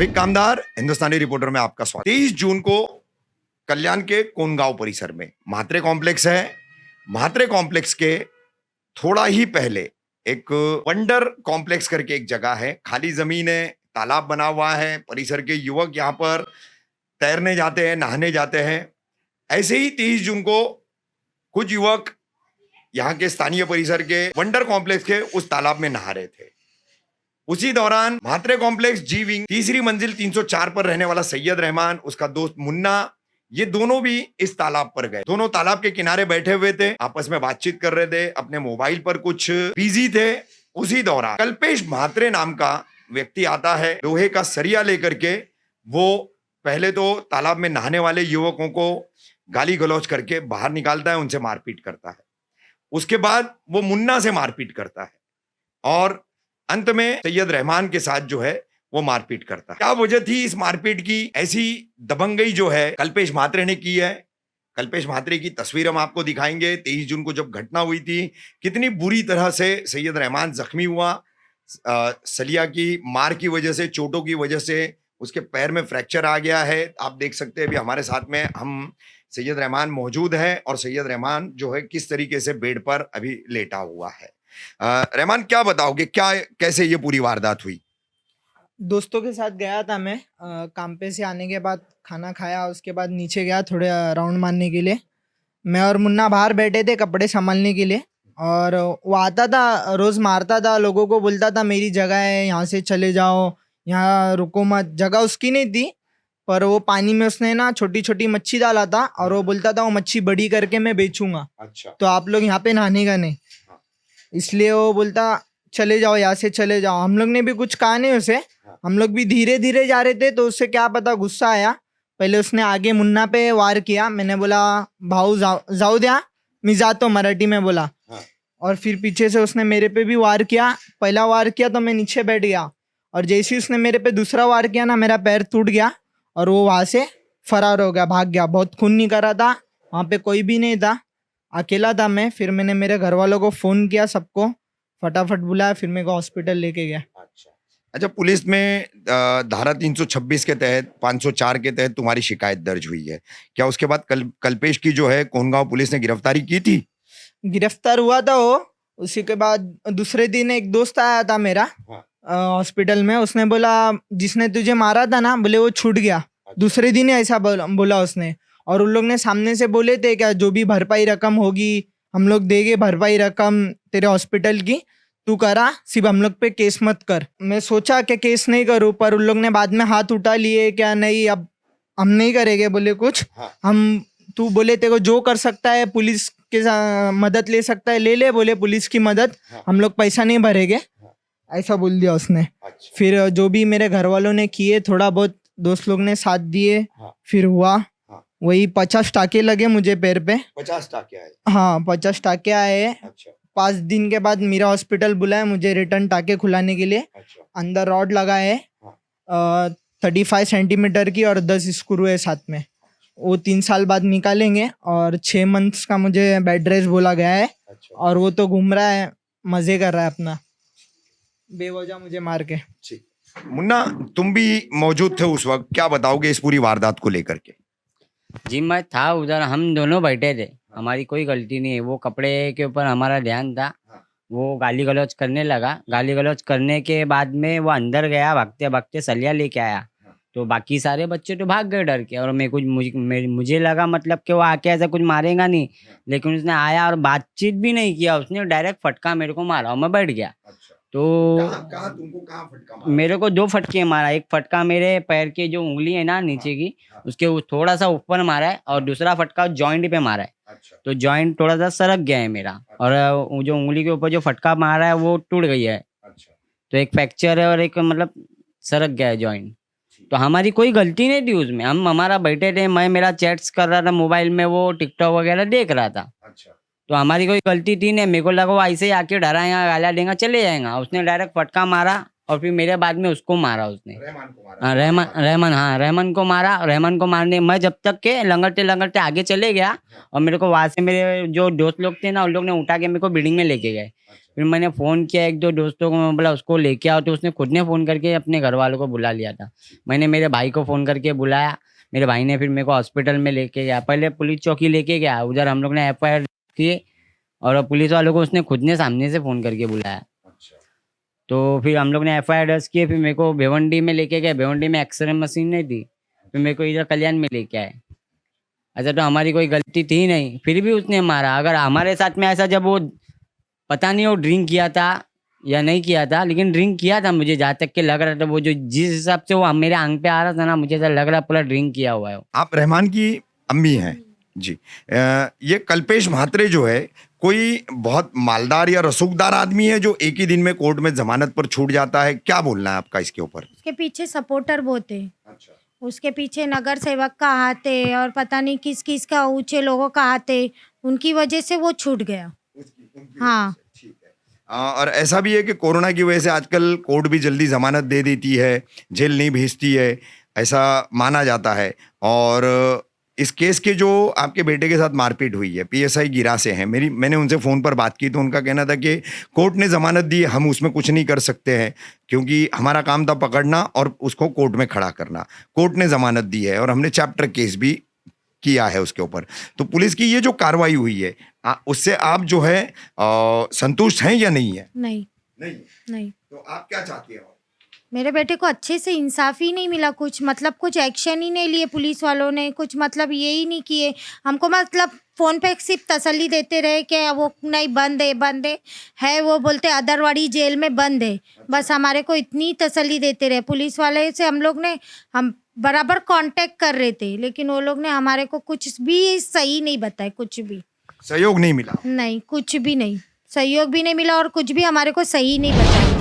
रफीक कामदार, हिंदुस्तानी reporter में आपका स्वागत। 23 जून को कल्याण के कोनगांव परिसर में म्हात्रे कॉम्प्लेक्स है। म्हात्रे कॉम्प्लेक्स के थोड़ा ही पहले एक वंडर कॉम्प्लेक्स करके एक जगह है, खाली जमीन है, तालाब बना हुआ है। परिसर के युवक यहाँ पर तैरने जाते हैं, नहाने जाते हैं। ऐसे ही 23 जून को कुछ युवक यहाँ के स्थानीय परिसर के वंडर कॉम्प्लेक्स के उस तालाब में नहा रहे थे। उसी दौरान म्हात्रे कॉम्प्लेक्स जी विंग तीसरी मंजिल 304 पर रहने वाला सैयद रहमान, उसका दोस्त मुन्ना, ये दोनों भी इस तालाब पर गए। दोनों तालाब के किनारे बैठे हुए थे, आपस में बातचीत कर रहे थे, अपने मोबाइल पर कुछ बिजी थे। उसी दौरान कल्पेश म्हात्रे नाम का व्यक्ति आता है, लोहे का सरिया लेकर के। वो पहले तो तालाब में नहाने वाले युवकों को गाली गलौज करके बाहर निकालता है, उनसे मारपीट करता है। उसके बाद वो मुन्ना से मारपीट करता है और अंत में सैयद रहमान के साथ जो है वो मारपीट करता है। क्या वजह थी इस मारपीट की? ऐसी दबंगई जो है कल्पेश म्हात्रे ने की है। कल्पेश म्हात्रे की तस्वीर हम आपको दिखाएंगे। 23 जून को जब घटना हुई थी, कितनी बुरी तरह से सैयद रहमान जख्मी हुआ। सलिया की मार की वजह से, चोटों की वजह से उसके पैर में फ्रैक्चर आ गया है। आप देख सकते हैं अभी हमारे साथ में हम सैयद रहमान मौजूद है और सैयद रहमान जो है किस तरीके से बेड पर अभी लेटा हुआ है। रहमान, क्या बताओगे, क्या कैसे ये पूरी वारदात हुई? दोस्तों के साथ गया था मैं, काम पे से आने के बाद खाना खाया, उसके बाद नीचे गया थोड़े राउंड मारने के लिए। मैं और मुन्ना बाहर बैठे थे कपड़े संभालने के लिए, और वो आता था, रोज़ मारता था लोगों को, बोलता था मेरी जगह है, यहाँ से चले जाओ, यहाँ रुको मत। जगह उसकी नहीं थी, पर वो पानी में उसने ना छोटी छोटी मच्छी डाला था और वो बोलता था वो मच्छी बड़ी करके मैं बेचूंगा, अच्छा। तो आप लोग यहाँ पे नहाने का नहीं। इसलिए वो बोलता चले जाओ, यहाँ से चले जाओ। हम लोग ने भी कुछ कहा नहीं उसे, हम लोग भी धीरे धीरे जा रहे थे, तो उससे क्या पता गुस्सा आया। पहले उसने आगे मुन्ना पे वार किया, मैंने बोला भाऊ जाओ द्या, मैं जाता हूं, मराठी में बोला। और फिर पीछे से उसने मेरे पे भी वार किया। पहला वार किया तो मैं नीचे बैठ गया, और जैसे ही उसने मेरे पे दूसरा वार किया ना, मेरा पैर टूट गया और वो वहां से फरार हो गया, भाग गया। बहुत खून निकल रहा था, वहां पे कोई भी नहीं था, अकेला था मैं। फिर मैंने मेरे घर वालों को फोन किया, सबको फटाफट बुलाया, फिर मेरे को हॉस्पिटल लेके गया। अच्छा, पुलिस में धारा 326 के तहत, 504 के तहत तुम्हारी शिकायत दर्ज हुई है। क्या उसके बाद कल्पेश की जो है कोनगांव पुलिस ने गिरफ्तारी की थी? गिरफ्तार हुआ था वो। उसी के बाद दूसरे दिन एक दोस्त आया था मेरा हॉस्पिटल में, उसने बोला जिसने तुझे मारा था ना, बोले वो छूट गया। दूसरे दिन ही ऐसा बोला उसने। और उन लोग ने सामने से बोले थे क्या जो भी भरपाई रकम होगी हम लोग देंगे, भरपाई रकम तेरे हॉस्पिटल की, तू करा, सिर्फ हम लोग पे केस मत कर। मैं सोचा कि केस नहीं करूं, पर उन लोग ने बाद में हाथ उठा लिए, क्या नहीं अब हम नहीं करेंगे, बोले कुछ हम, तू बोले तेरे को जो कर सकता है पुलिस के मदद ले सकता है ले ले, बोले पुलिस की मदद, हम लोग पैसा नहीं भरेंगे, ऐसा बोल दिया उसने। फिर जो भी मेरे घर वालों ने किए, थोड़ा बहुत दोस्त लोग ने साथ दिए, फिर हुआ वही 50 टाके लगे मुझे पैर पे। 50 टाके आए? हाँ, 50 टाके आए। अच्छा। 5 दिन के बाद मेरा हॉस्पिटल बुलाया मुझे रिटर्न टाके खुलाने के लिए। अच्छा। अंदर रॉड लगा है 35 सेंटीमीटर की और 10 स्क्रू है साथ में। वो 3 साल बाद निकालेंगे और 6 मंथ्स का मुझे बेड रेस्ट बोला गया है। अच्छा। और वो तो घूम रहा है, मजे कर रहा है अपना, बेवजह मुझे मार के। मुन्ना, तुम भी मौजूद थे उस वक्त, क्या बताओगे इस पूरी वारदात को लेकर के? जी मैं था उधर, हम दोनों बैठे थे, हमारी कोई गलती नहीं है। वो कपड़े के ऊपर हमारा ध्यान था, वो गाली गलौज करने लगा। गाली गलौज करने के बाद में वो अंदर गया, भागते भागते सलिया लेके आया, तो बाकी सारे बच्चे तो भाग गए डर के। और मुझे लगा मतलब कि वो आके ऐसा कुछ मारेगा नहीं, लेकिन उसने आया और बातचीत भी नहीं किया, उसने डायरेक्ट फटका मेरे को मारा और मैं बैठ गया। तो तुमको कहाँ फटका मारा? मेरे को 2 फटके मारा। एक फटका मेरे पैर के जो उंगली है ना नीचे की, उसके थोड़ा सा ऊपर मारा है, और दूसरा फटका जॉइंट पे मारा है। अच्छा। तो जॉइंट थोड़ा सा सरक गया है मेरा। और जो उंगली के ऊपर जो फटका मारा है वो टूट गई है। अच्छा। तो एक फ्रैक्चर है और एक मतलब सरक गया है जॉइंट। तो हमारी कोई गलती नहीं थी उसमें, हम हमारा बैठे थे, मैं मेरा चैट्स कर रहा था मोबाइल में, वो टिकटॉक वगैरह देख रहा था। अच्छा। तो हमारी कोई गलती थी नहीं। मेरे को लगा वो ऐसे ही आके डराएगा, गाला देगा, चले जाएगा। उसने डायरेक्ट फटका मारा और फिर मेरे बाद में उसको मारा उसने, रहमान को मारा। रहमान को मारने मैं जब तक के लंगड़ते लंगड़ते आगे चले गया, और मेरे को वहां से मेरे जो दोस्त लोग थे ना, उन लोग ने उठा के मेरे को बिल्डिंग में लेके गए। फिर मैंने फ़ोन किया एक दो दोस्तों को, मैं बोला उसको लेके आओ, तो उसने खुद ने फ़ोन करके अपने घर वालों को बुला लिया था। मैंने मेरे भाई को फ़ोन करके बुलाया, मेरे भाई ने फिर मेरे को हॉस्पिटल में लेके गया, पहले पुलिस चौकी लेके गया, उधर हम लोग ने एफआईआर किए और पुलिस वालों को उसने खुद ने सामने से फ़ोन करके बुलाया। तो फिर हम लोग ने एफआईआर दर्ज किए, फिर मेरे को भिवंडी में लेके गए, भिवंडी में एक्सरे मशीन नहीं थी, फिर मेरे को इधर कल्याण में लेके आए। अच्छा, तो हमारी कोई गलती थी नहीं, फिर भी उसने मारा। अगर हमारे साथ में ऐसा, जब वो पता नहीं वो ड्रिंक किया था या नहीं किया था, लेकिन ड्रिंक किया था मुझे जहाँ तक के लग रहा था, वो जो जिस हिसाब से वो मेरे आंख पे आ रहा था ना, मुझे ऐसा लग रहा पूरा ड्रिंक किया हुआ है वो। आप रहमान की अम्मी हैं जी। ये कल्पेश म्हात्रे जो है, कोई बहुत मालदार या रसूखदार आदमी है जो एक ही दिन में कोर्ट में जमानत पर छूट जाता है? क्या बोलना है आपका इसके ऊपर? उसके पीछे सपोर्टर बहुत है। अच्छा, उसके पीछे नगर सेवक का हाथ है और पता नहीं किस किस का, ऊंचे लोगों का हाथ है, उनकी वजह से वो छूट गया। हाँ, ठीक है। और ऐसा भी है कि कोरोना की वजह से आजकल कोर्ट भी जल्दी जमानत दे देती है, जेल नहीं भेजती है, ऐसा माना जाता है। और इस केस के जो आपके बेटे के साथ मारपीट हुई है, पीएसआई गिरा से हैं, मैंने उनसे फ़ोन पर बात की तो उनका कहना था कि कोर्ट ने ज़मानत दी, हम उसमें कुछ नहीं कर सकते हैं क्योंकि हमारा काम था पकड़ना और उसको कोर्ट में खड़ा करना। कोर्ट ने ज़मानत दी है और हमने चैप्टर केस भी किया है उसके ऊपर। तो पुलिस की ये जो कार्रवाई हुई है, उससे आप जो है संतुष्ट हैं या नहीं है? नहीं नहीं। नहीं, तो आप क्या चाहते हो? मेरे बेटे को अच्छे से इंसाफ ही नहीं मिला, कुछ मतलब कुछ एक्शन ही नहीं लिए पुलिस वालों ने, कुछ मतलब ये ही नहीं किए हमको। मतलब फ़ोन पे सिर्फ तसल्ली देते रहे कि वो नहीं, बंद है वो बोलते अदरवाड़ी जेल में बंद है, बस हमारे को इतनी तसल्ली देते रहे। पुलिस वाले से हम बराबर कांटेक्ट कर रहे थे, लेकिन वो लोग ने हमारे को कुछ भी सही नहीं बताया, कुछ भी सहयोग नहीं मिला? नहीं, कुछ भी नहीं, सहयोग भी नहीं मिला और कुछ भी हमारे को सही नहीं बताया।